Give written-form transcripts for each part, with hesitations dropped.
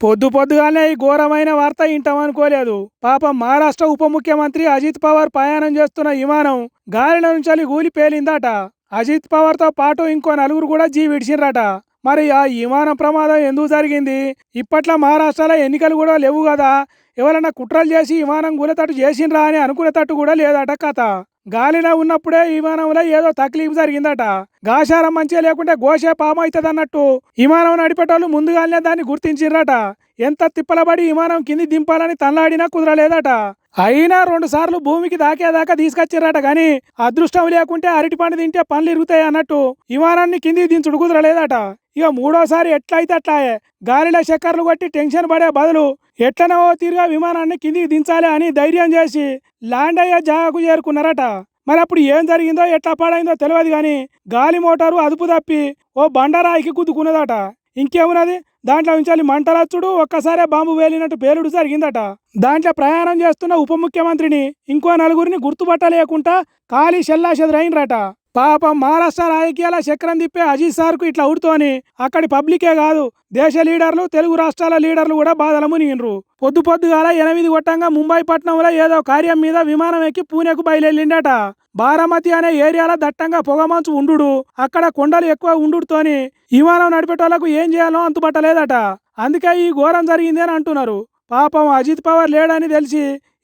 పొద్దు పొద్దుగానే ఈ ఘోరమైన వార్త ఇంటామనుకోలేదు. పాపం మహారాష్ట్ర ఉప ముఖ్యమంత్రి అజిత్ పవార్ ప్రయాణం చేస్తున్న విమానం గాలిలో నుంచి గూలి పేలిందట. అజిత్ పవార్ తో పాటు ఇంకో నలుగురు కూడా విడిచిండ్రట. మరి ఆ విమానం ప్రమాదం ఎందుకు జరిగింది? ఇప్పట్లో మహారాష్ట్రలో ఎన్నికలు కూడా లేవు కదా, ఎవరైనా కుట్రలు చేసి విమానం కూలేటట్టు చేసిండ్రా అని అనుకునేటట్టు కూడా లేదట కథ. గాలిలో ఉన్నప్పుడే విమానంలో ఏదో తక్లీఫ్ జరిగిందట. గాశారం మంచిగా లేకుంటే గోషే పాము అవుతుంది అన్నట్టు విమానం నడిపేటోళ్ళు ముందుగానే దాన్ని గుర్తించిండ్రట. ఎంత తిప్పలబడి విమానం కింది దింపాలని తనలాడినా కుదరలేదట. అయినా 2 సార్లు భూమికి దాకేదాకా తీసుకొచ్చిర్రట. గాని అదృష్టం లేకుంటే అరటిపండు తింటే పనులు ఇరుగుతాయి అన్నట్టు విమానాన్ని కిందికి దించుడు కుదరలేదట. ఇక మూడోసారి ఎట్లయితే అట్లాయే గాలిలో చక్కర్లు కొట్టి టెన్షన్ పడే బదులు ఎట్లనో తీరుగా విమానాన్ని కిందికి దించాలి అని ధైర్యం చేసి ల్యాండ్ అయ్యే జాగాకు చేరుకున్నారట. మరి అప్పుడు ఏం జరిగిందో ఎట్లా పాడైందో తెలియదు కానీ గాలి మోటారు అదుపు తప్పి ఓ బండరాయికి గుద్దుకున్నదట. ఇంకేమున్నది, దాంట్లో నుంచి మంటలచ్చుడు, ఒక్కసారే బాంబు వేలినట్టు పేలుడు జరిగిందట. దాంట్లో ప్రయాణం చేస్తున్న ఉప ముఖ్యమంత్రిని ఇంకో నలుగురిని గుర్తుపట్టలేకుండా ఖాళీ చెల్లాచెదరైనరట. పాపం మహారాష్ట్ర రాజకీయాల చక్రం తిప్పే అజిత్ సార్కు ఇట్లా ఉడుతోని అక్కడి పబ్లికే కాదు, దేశ లీడర్లు, తెలుగు రాష్ట్రాల లీడర్లు కూడా బాధలు మునిగినరు. పొద్దు పొద్దుగాల 8 గొట్టంగా ముంబై పట్టణంలో ఏదో కార్యం మీద విమానం ఎక్కి పూణెకు బయలుదేరిండట. బారామతి అనే ఏరియాలో దట్టంగా పొగమంచు ఉండు, అక్కడ కొండలు ఎక్కువ ఉండుతోని విమానం నడిపేటోళ్లకు ఏం చేయాలో అంతుపట్టలేదట. అందుకే ఈ ఘోరం జరిగింది అని అంటున్నారు. పాపం అజిత్ పవార్ లేడని తెలిసి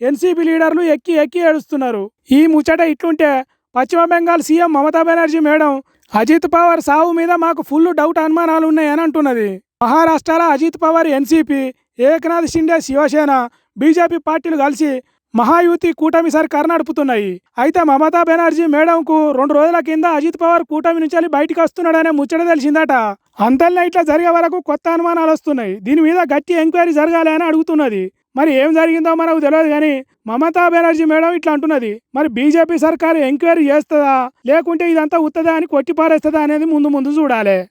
ఎన్సీపీ లీడర్లు ఎక్కి ఎక్కి ఏడుస్తున్నారు. ఈ ముచ్చట ఇట్లుంటే పశ్చిమ బెంగాల్ సీఎం మమతా బెనర్జీ మేడం అజిత్ పవార్ సావు మీద మాకు ఫుల్ డౌట్, అనుమానాలు ఉన్నాయని అంటున్నది. మహారాష్ట్రలో అజిత్ పవార్ ఎన్సీపీ, ఏక్నాథ్ షిండే శివసేన, బీజేపీ పార్టీలు కలిసి మహాయుతి కూటమి సర్కారు నడుపుతున్నాయి. అయితే మమతా బెనర్జీ మేడంకు 2 రోజుల కింద అజిత్ పవార్ కూటమి నుంచి బయటికి వస్తున్నాడనే ముచ్చట తెలిసిందట. అంతల్లా ఇట్లా జరిగే వరకు కొత్త అనుమానాలు వస్తున్నాయి. దీని మీద గట్టి ఎంక్వైరీ జరగాలి అని అడుగుతున్నది. మరి ఏం జరిగిందో మనకు తెలియదు కానీ మమతా బెనర్జీ మేడం ఇట్లా అంటున్నది. మరి బీజేపీ సర్కారు ఎంక్వైరీ చేస్తుందా లేకుంటే ఇదంతా ఉత్తదా అని కొట్టిపారేస్తుందా అనేది ముందు ముందు చూడాలి.